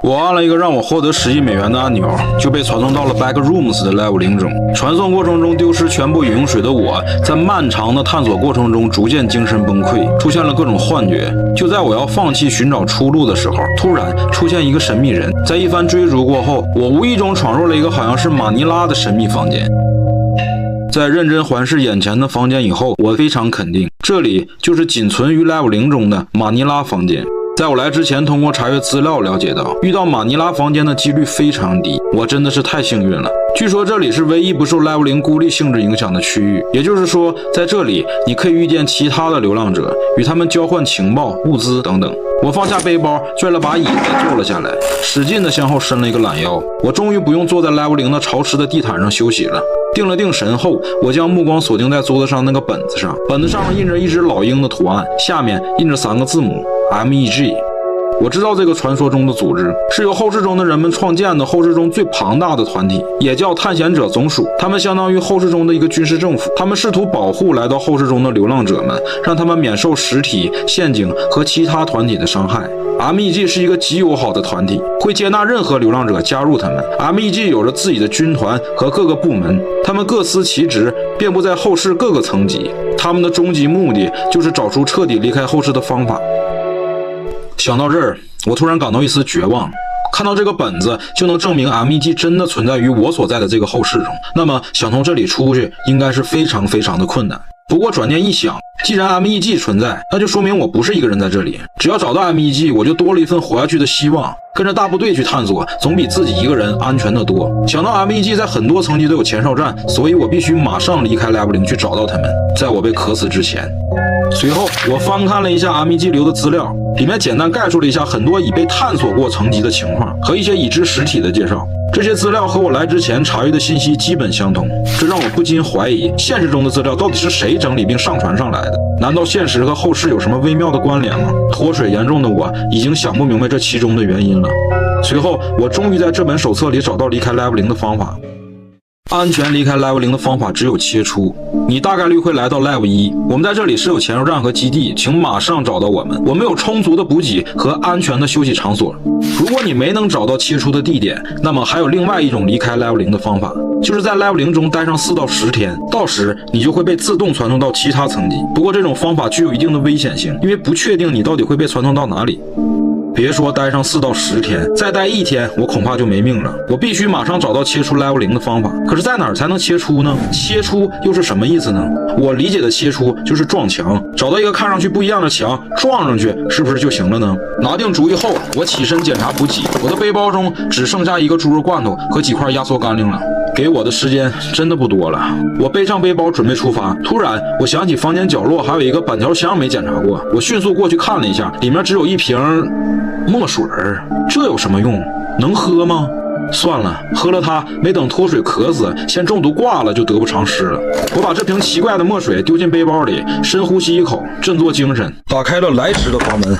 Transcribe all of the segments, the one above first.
我按了一个让我获得10亿美元的按钮，就被传送到了 Backrooms 的 Level 0中。传送过程中丢失全部饮用水的我，在漫长的探索过程中逐渐精神崩溃，出现了各种幻觉。就在我要放弃寻找出路的时候，突然出现一个神秘人。在一番追逐过后，我无意中闯入了一个好像是马尼拉的神秘房间。在认真环视眼前的房间以后，我非常肯定，这里就是仅存于 Level 0中的马尼拉房间。在我来之前，通过查阅资料了解到，遇到马尼拉房间的几率非常低，我真的是太幸运了。据说这里是唯一不受 Level 0孤立性质影响的区域，也就是说，在这里你可以遇见其他的流浪者，与他们交换情报、物资等等。我放下背包，拽了把椅子坐了下来，使劲地向后伸了一个懒腰。我终于不用坐在 Level 0的潮湿的地毯上休息了。定了定神后，我将目光锁定在桌子上那个本子上，本子上印着一只老鹰的图案，下面印着3个字母 MEG。我知道这个传说中的组织是由后世中的人们创建的后世中最庞大的团体，也叫探险者总署。他们相当于后世中的一个军事政府，他们试图保护来到后世中的流浪者们，让他们免受实体、陷阱和其他团体的伤害。MEG 是一个极友好的团体，会接纳任何流浪者加入他们。MEG 有着自己的军团和各个部门，他们各司其职，遍布在后世各个层级。他们的终极目的就是找出彻底离开后世的方法。想到这儿，我突然感到一丝绝望。看到这个本子就能证明 MEG 真的存在于我所在的这个后世中，那么想从这里出去应该是非常的困难。不过转念一想，既然 MEG 存在，那就说明我不是一个人在这里。只要找到 MEG， 我就多了一份活下去的希望。跟着大部队去探索，总比自己一个人安全得多。想到 MEG 在很多层级都有前哨站，所以我必须马上离开 Level 0去找到他们，在我被渴死之前。随后我翻看了一下 MEG 留的资料，里面简单概述了一下很多已被探索过层级的情况和一些已知实体的介绍。这些资料和我来之前查阅的信息基本相同，这让我不禁怀疑，现实中的资料到底是谁整理并上传上来的？难道现实和后世有什么微妙的关联吗？脱水严重的我已经想不明白这其中的原因了。随后我终于在这本手册里找到离开 Level 0的方法。安全离开 Level 0的方法只有切出，你大概率会来到 Level 1。我们在这里是有前哨站和基地，请马上找到我们。我们有充足的补给和安全的休息场所。如果你没能找到切出的地点，那么还有另外一种离开 Level 0的方法，就是在 Level 0中待上4到10天，到时你就会被自动传送到其他层级。不过这种方法具有一定的危险性，因为不确定你到底会被传送到哪里。别说待上4到10天，再待1天，我恐怕就没命了。我必须马上找到切出 Level 0的方法。可是在哪儿才能切出呢？切出又是什么意思呢？我理解的切出就是撞墙，找到一个看上去不一样的墙，撞上去是不是就行了呢？拿定主意后，我起身检查补给，我的背包中只剩下1个猪肉罐头和几块压缩干粮了。给我的时间真的不多了。我背上背包准备出发，突然我想起房间角落还有一个板条箱没检查过，我迅速过去看了一下，里面只有一瓶墨水儿，这有什么用？能喝吗？算了，喝了它，没等脱水渴死，先中毒挂了就得不偿失了。我把这瓶奇怪的墨水丢进背包里，深呼吸一口，振作精神，打开了来时的房门。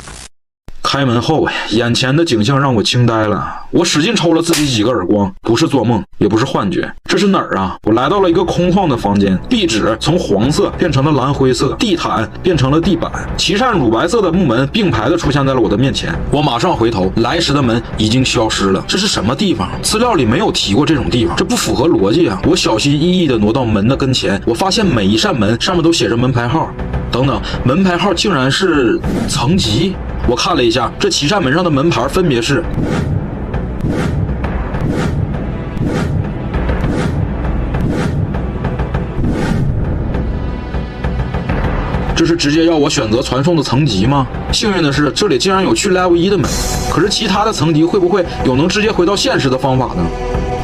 开门后，眼前的景象让我惊呆了。我使劲抽了自己几个耳光，不是做梦，也不是幻觉。这是哪儿啊？我来到了一个空旷的房间，壁纸从黄色变成了蓝灰色，地毯变成了地板，齐扇乳白色的木门并排的出现在了我的面前。我马上回头，来时的门已经消失了。这是什么地方？资料里没有提过这种地方，这不符合逻辑啊！我小心翼翼地挪到门的跟前，我发现每一扇门上面都写着门牌号。等等，门牌号竟然是层级。我看了一下，这7扇门上的门牌分别是这是直接要我选择传送的层级吗？幸运的是，这里竟然有去 Level 1的门，可是其他的层级会不会有能直接回到现实的方法呢？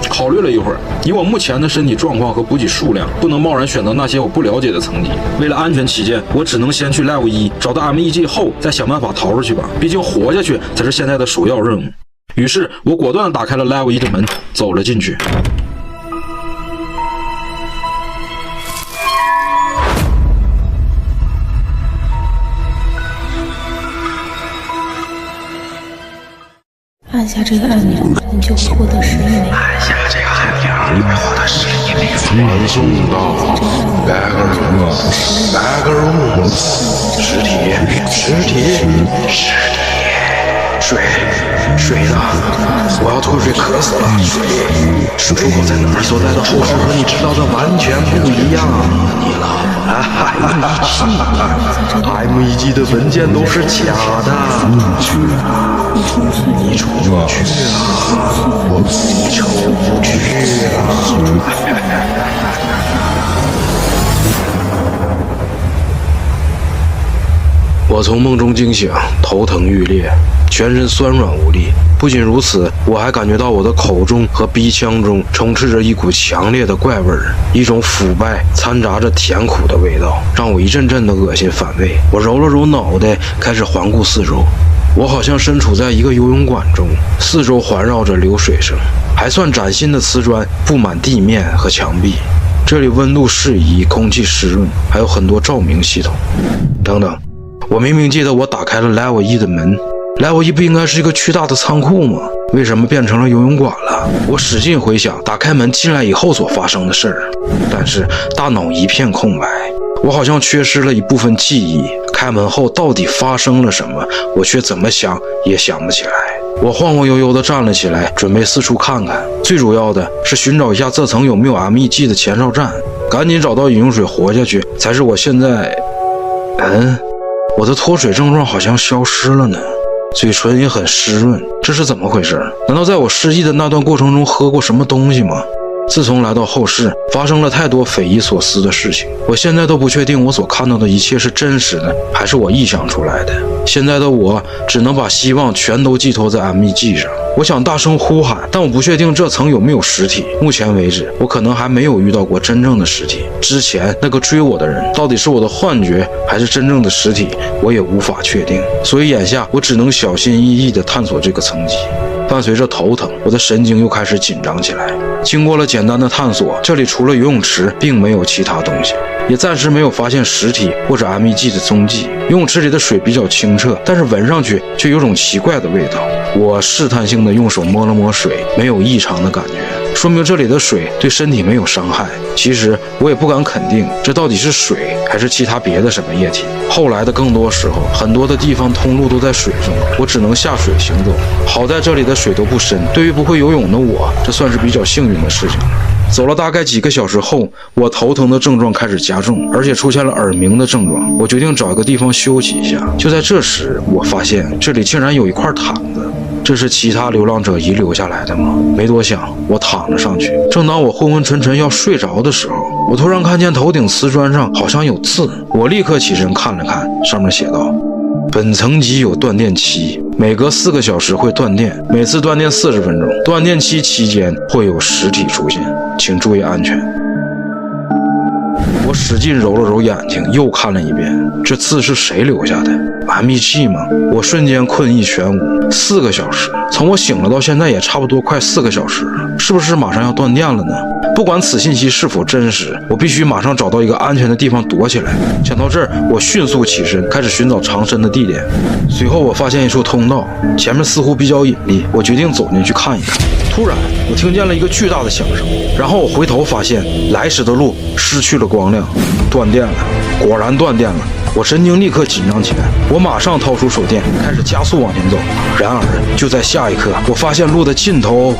考虑了一会儿，以我目前的身体状况和补给数量，不能贸然选择那些我不了解的层级。为了安全起见，我只能先去 Level 1，找到 MEG 后再想办法逃出去吧。毕竟活下去才是现在的首要任务。于是我果断地打开了 Level 1的门，走了进去。按下这个按钮，你就会获得10亿美元。按下这个按钮，你会获得10亿美元。传送到 Backrooms， 实体，水呢？我要脱水渴死了。水，出口在哪儿？你所在的后世和你知道的完全不一样。你了，M1G 的文件都是假的。你出不去啊！我出不去啊！我从梦中惊醒，头疼欲裂，全身酸软无力。不仅如此，我还感觉到我的口中和鼻腔中充斥着一股强烈的怪味儿，一种腐败掺杂着甜苦的味道，让我一阵阵的恶心反胃。我揉了揉脑袋，开始环顾四周。我好像身处在一个游泳馆中，四周环绕着流水声，还算崭新的瓷砖布满地面和墙壁。这里温度适宜，空气湿润，还有很多照明系统。等等，我明明记得我打开了 Level 1的门。Level 1不应该是一个巨大的仓库吗？为什么变成了游泳馆了？我使劲回想打开门进来以后所发生的事儿，但是大脑一片空白，我好像缺失了一部分记忆。开门后到底发生了什么，我却怎么想也想不起来。我晃晃悠悠地站了起来，准备四处看看，最主要的是寻找一下这层有没有 M1G 的前哨站，赶紧找到饮用水活下去才是我现在……我的脱水症状好像消失了呢。嘴唇也很湿润，这是怎么回事？难道在我失忆的那段过程中喝过什么东西吗？自从来到后世，发生了太多匪夷所思的事情，我现在都不确定我所看到的一切是真实的，还是我臆想出来的。现在的我只能把希望全都寄托在 M1G 上。我想大声呼喊，但我不确定这层有没有实体。目前为止，我可能还没有遇到过真正的实体。之前那个追我的人，到底是我的幻觉，还是真正的实体，我也无法确定。所以眼下我只能小心翼翼地探索这个层级。伴随着头疼，我的神经又开始紧张起来。经过了简单的探索，这里除了游泳池，并没有其他东西，也暂时没有发现实体或者 M1G 的踪迹。游泳池里的水比较清澈，但是闻上去却有种奇怪的味道。我试探性的用手摸了摸水，没有异常的感觉，说明这里的水对身体没有伤害。其实我也不敢肯定这到底是水还是其他别的什么液体。后来的更多时候，很多的地方通路都在水中，我只能下水行走。好在这里的水都不深，对于不会游泳的我，这算是比较幸运的事情了。走了大概几个小时后，我头疼的症状开始加重，而且出现了耳鸣的症状。我决定找一个地方休息一下。就在这时，我发现这里竟然有一块毯子，这是其他流浪者遗留下来的吗？没多想，我躺了上去。正当我昏昏沉沉要睡着的时候，我突然看见头顶瓷砖上好像有字。我立刻起身看了看，上面写道：本层级有断电期，每隔4个小时会断电，每次断电40分钟，断电期期间会有实体出现，请注意安全。我使劲揉了揉眼睛，又看了一遍，这字是谁留下的？ M1G 吗？我瞬间困意全无。4个小时，从我醒了到现在也差不多快4个小时了，是不是马上要断电了呢？不管此信息是否真实，我必须马上找到一个安全的地方躲起来。想到这儿，我迅速起身，开始寻找藏身的地点。随后我发现一处通道，前面似乎比较隐蔽，我决定走进去看一看。突然，我听见了一个巨大的响声，然后我回头发现来时的路失去了光亮，断电了，果然断电了。我神经立刻紧张起来，我马上掏出手电，开始加速往前走。然而，就在下一刻，我发现路的尽头